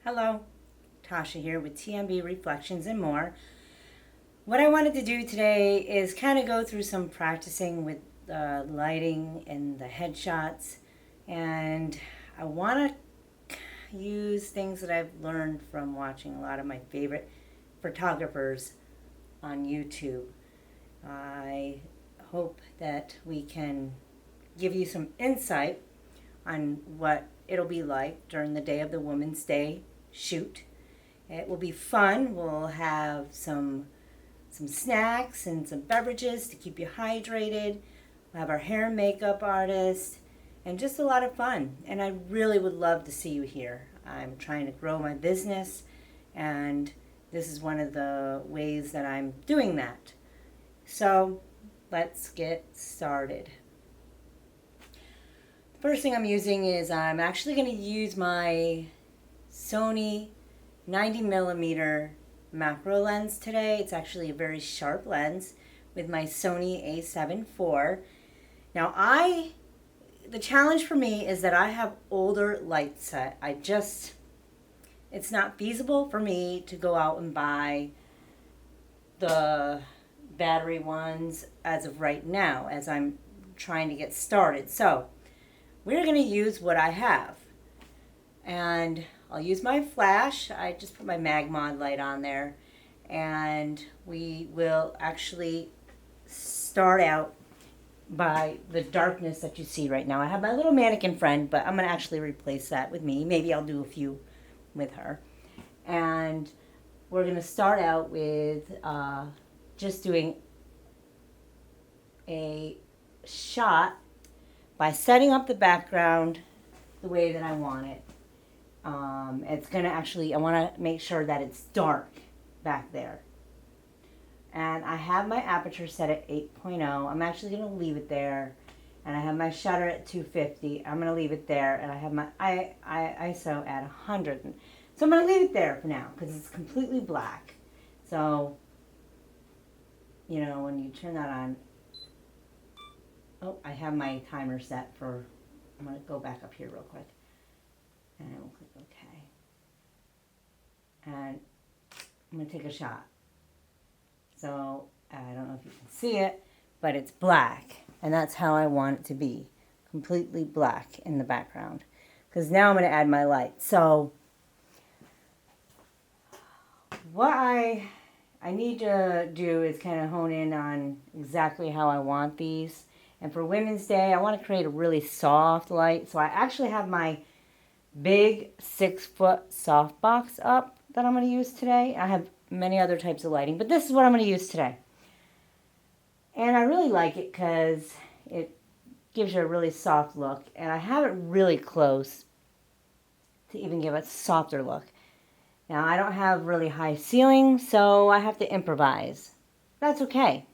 Hello, Tasha here with TMB Reflections and more. What I wanted to do today is kind of go through some practicing with lighting and the headshots, and I want to use things that I've learned from watching a lot of my favorite photographers on YouTube. I hope that we can give you some insight on what it'll be like during the day of the Women's Day shoot. It will be fun. We'll have some snacks and some beverages to keep you hydrated. We'll have our hair and makeup artist and just a lot of fun. And I really would love to see you here. I'm trying to grow my business, and this is one of the ways that I'm doing that. So let's get started. The first thing I'm using is I'm actually going to use my Sony 90 millimeter macro lens today. It's actually a very sharp lens with my Sony a7 IV. Now the challenge for me is that I have older light set. It's not feasible for me to go out and buy the battery ones as of right now, as I'm trying to get started. So we're going to use what I have. And I'll use my flash. I just put my Magmod light on there. And we will actually start out by the darkness that you see right now. I have my little mannequin friend, but I'm going to actually replace that with me. Maybe I'll do a few with her. And we're going to start out with just doing a shot by setting up the background the way that I want it. It's going to actually, I want to make sure that it's dark back there. And I have my aperture set at 8.0. I'm actually going to leave it there. And I have my shutter at 250. I'm going to leave it there. And I have my ISO at 100. So I'm going to leave it there for now because it's completely black. So, you know, when you turn that on, oh, I have my timer set for, I'm going to go back up here real quick. And I will click OK. And I'm going to take a shot. So I don't know if you can see it, but it's black. And that's how I want it to be. Completely black in the background. Because now I'm going to add my light. So what I need to do is kind of hone in on exactly how I want these. And for Women's Day, I want to create a really soft light. So I actually have my big 6-foot softbox up that I'm going to use today. I have many other types of lighting, but this is what I'm going to use today. And I really like it because it gives you a really soft look. And I have it really close to even give it a softer look. Now, I don't have really high ceiling, so I have to improvise. That's okay.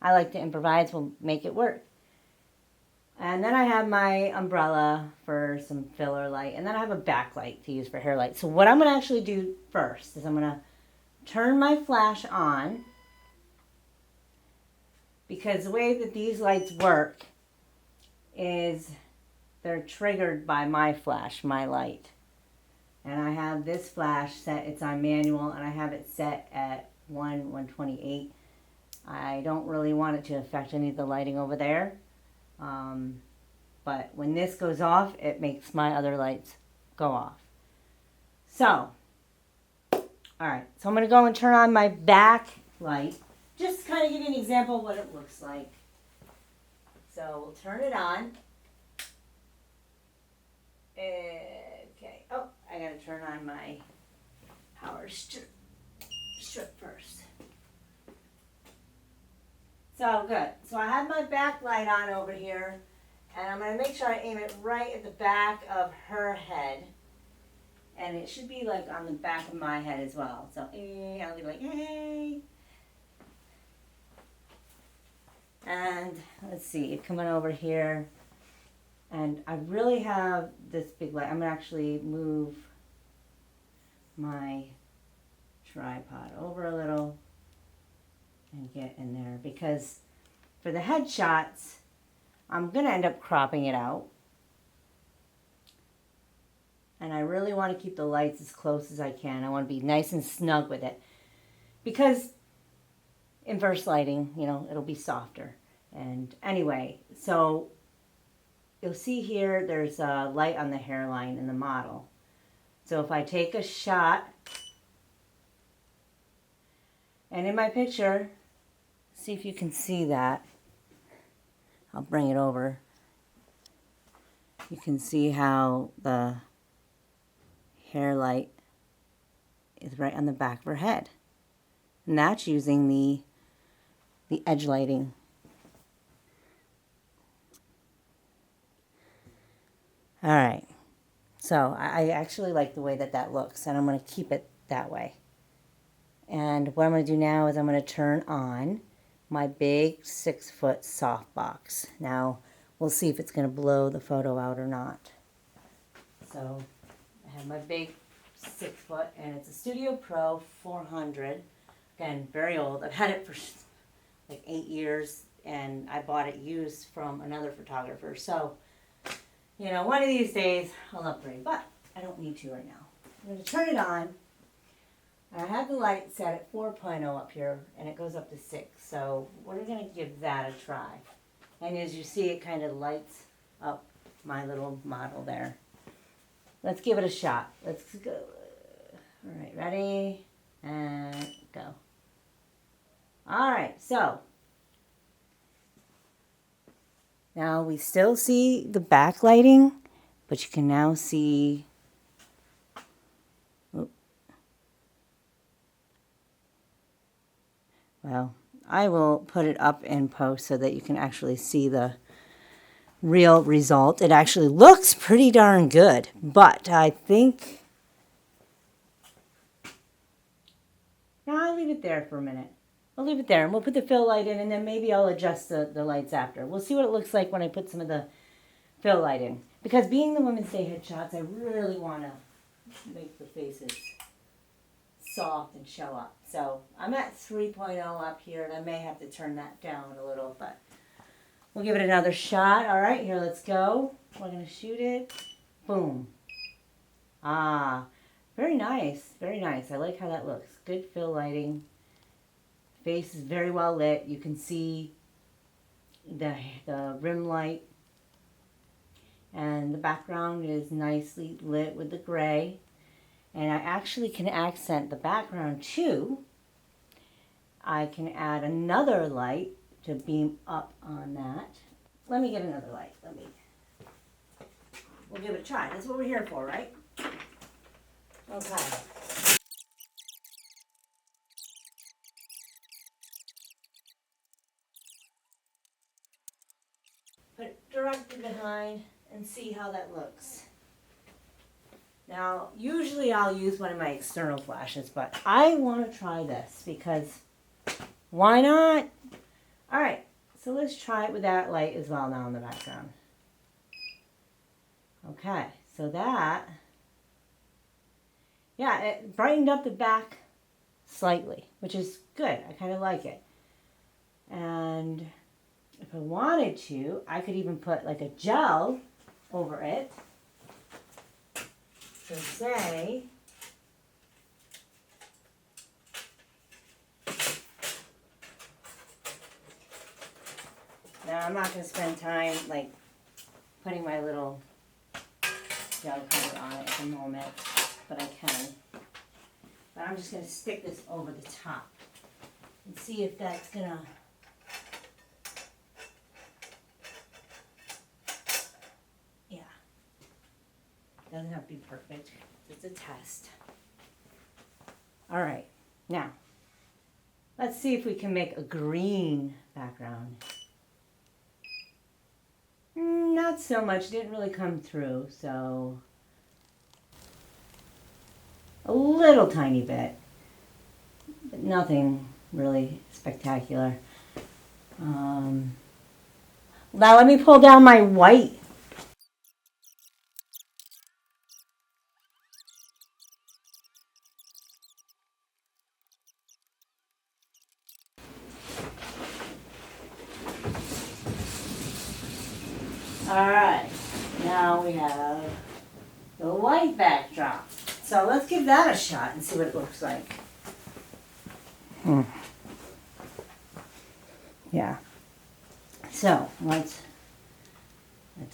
I like to improvise. We'll make it work. And then I have my umbrella for some filler light. And then I have a backlight to use for hair light. So what I'm going to actually do first is I'm going to turn my flash on. Because the way that these lights work is they're triggered by my flash, my light. And I have this flash set, it's on manual, and I have it set at 128. I don't really want it to affect any of the lighting over there. But when this goes off, it makes my other lights go off. So, alright, so I'm going to go and turn on my back light. Just to kind of give you an example of what it looks like. So, we'll turn it on. Okay, oh, I got to turn on my power strip first. So good. So I have my backlight on over here, and I'm going to make sure I aim it right at the back of her head. And it should be like on the back of my head as well. So I'll be like, hey. And let's see, coming over here. And I really have this big light. I'm going to actually move my tripod over a little and get in there, because for the headshots, I'm going to end up cropping it out. And I really want to keep the lights as close as I can. I want to be nice and snug with it. Because inverse lighting, you know, it'll be softer. And anyway, so you'll see here there's a light on the hairline in the model. So if I take a shot, and in my picture, see if you can see that. I'll bring it over. You can see how the hair light is right on the back of her head. And that's using the edge lighting. All right. So I actually like the way that looks, and I'm going to keep it that way. And what I'm going to do now is I'm going to turn on my big 6-foot softbox. Now, we'll see if it's going to blow the photo out or not. So, I have my big 6-foot, and it's a Studio Pro 400. Again, very old. I've had it for like 8 years, and I bought it used from another photographer. So, you know, one of these days I'll upgrade, but I don't need to right now. I'm going to turn it on. I have the light set at 4.0 up here, and it goes up to 6. So we're going to give that a try. And as you see, it kind of lights up my little model there. Let's give it a shot. Let's go. All right, ready? And go. All right, so now we still see the backlighting, but you can now see. Well, I will put it up in post so that you can actually see the real result. It actually looks pretty darn good, but I think... Now I'll leave it there for a minute. I'll leave it there, and we'll put the fill light in, and then maybe I'll adjust the lights after. We'll see what it looks like when I put some of the fill light in. Because being the Women's Day headshots, I really want to make the faces soft and show up. So I'm at 3.0 up here, and I may have to turn that down a little, but we'll give it another shot. All right, here, let's go. We're going to shoot it. Boom. Ah, very nice. Very nice. I like how that looks. Good fill lighting. Face is very well lit. You can see the rim light. And the background is nicely lit with the gray. And I actually can accent the background too. I can add another light to beam up on that. Let me get another light. We'll give it a try. That's what we're here for, right? Okay. Put it directly behind and see how that looks. Now, usually I'll use one of my external flashes, but I want to try this because why not? All right, so let's try it with that light as well now in the background. Okay, so that, yeah, it brightened up the back slightly, which is good. I kind of like it. And if I wanted to, I could even put like a gel over it. So say, now I'm not going to spend time like putting my little gel cover on it at the moment, but I can. But I'm just going to stick this over the top and see if that's going to... Doesn't have to be perfect. It's a test. All right. Now, let's see if we can make a green background. Not so much. Didn't really come through, so a little tiny bit, but nothing really spectacular. Now let me pull down my white. All right, now we have the light backdrop. So let's give that a shot and see what it looks like. Yeah. So let's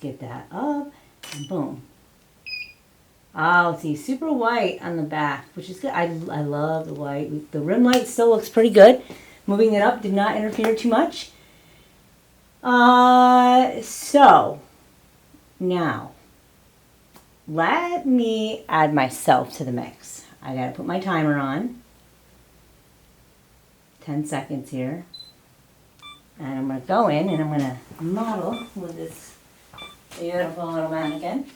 get that up and boom. Oh, see, super white on the back, which is good. I love the white. The rim light still looks pretty good. Moving it up did not interfere too much. So now let me add myself to the mix. I gotta put my timer on. 10 seconds here. And I'm gonna go in and I'm gonna model with this beautiful little mannequin.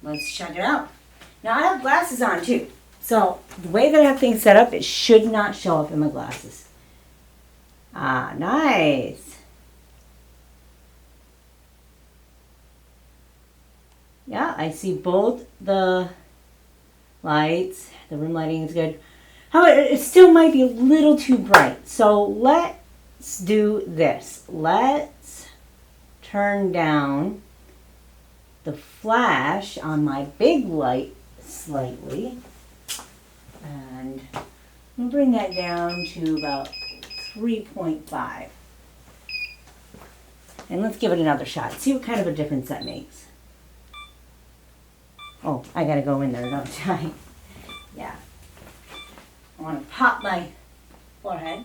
Let's check it out. Now I have glasses on too. So the way that I have things set up, it should not show up in my glasses. Ah, nice. Yeah, I see both the lights. The room lighting is good. However, it still might be a little too bright. So let's do this. Let's turn down the flash on my big light slightly. And we'll bring that down to about 3.5. And let's give it another shot. See what kind of a difference that makes. Oh, I gotta go in there, don't I? Yeah. I want to pop my forehead.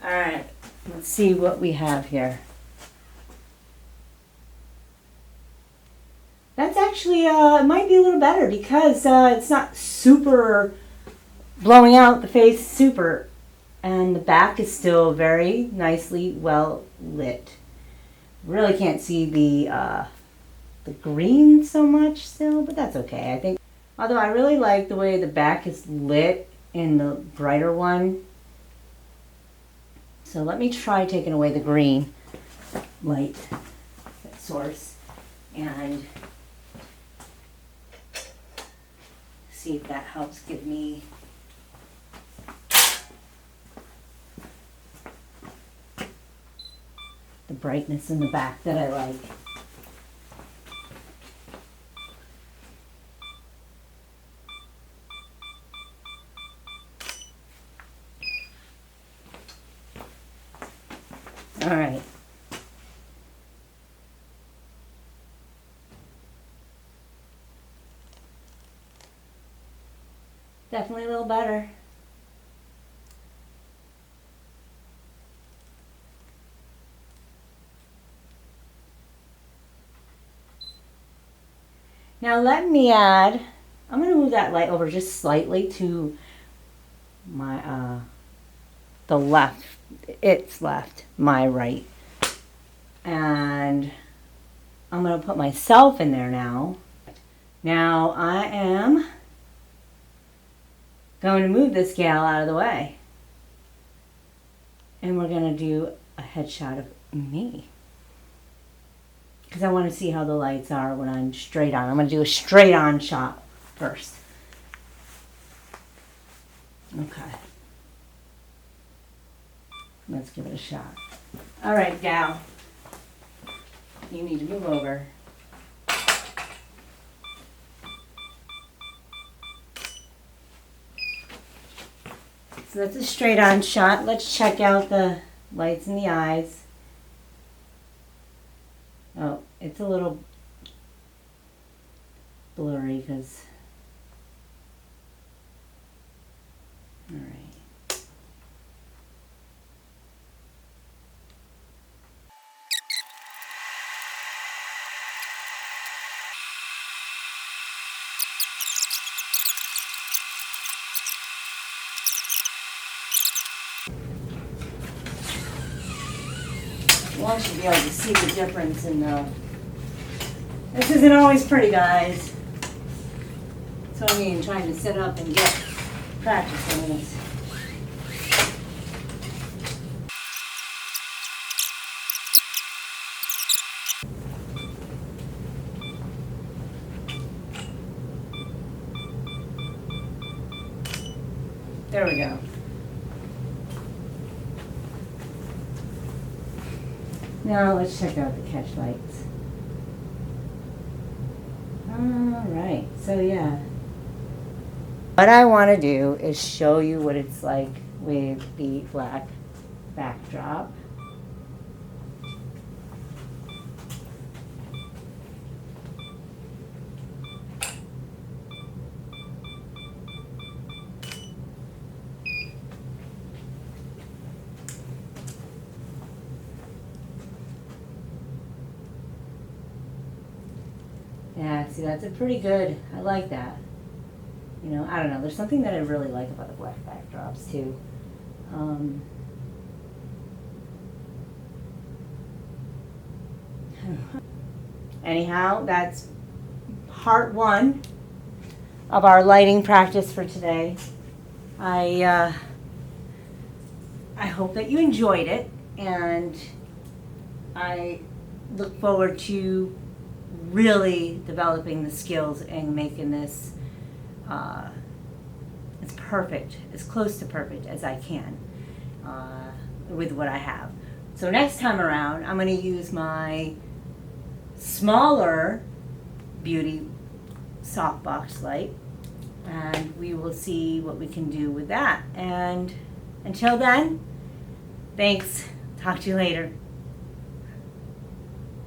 All right, let's see what we have here. That's actually, it might be a little better because it's not super blowing out the face super, and the back is still very nicely well lit. Really can't see the green so much still, but that's okay. I think, although I really like the way the back is lit in the brighter one. So let me try taking away the green light source and see if that helps give me the brightness in the back that I like. All right. Definitely a little better. Now let me add, I'm going to move that light over just slightly to my, the left, its left, my right. And I'm going to put myself in there now. Now I am going to move this gal out of the way. And we're going to do a headshot of me. Because I want to see how the lights are when I'm straight on. I'm going to do a straight on shot first. Okay. Let's give it a shot. All right, gal. You need to move over. So that's a straight on shot. Let's check out the lights in the eyes. Oh, it's a little blurry because, all right. I want you to be able to see the difference in the... This isn't always pretty, guys. So I mean, trying to sit up and get practice on this. There we go. Now let's check out the catch lights. Alright, so yeah. What I want to do is show you what it's like with the black backdrop. Yeah, see, that's a pretty good, I like that. You know, I don't know, there's something that I really like about the black backdrops too. Anyhow, that's part one of our lighting practice for today. I hope that you enjoyed it, and I look forward to really developing the skills and making this as perfect, as close to perfect as I can with what I have. So next time around, I'm going to use my smaller beauty softbox light, and we will see what we can do with that. And until then, thanks. Talk to you later.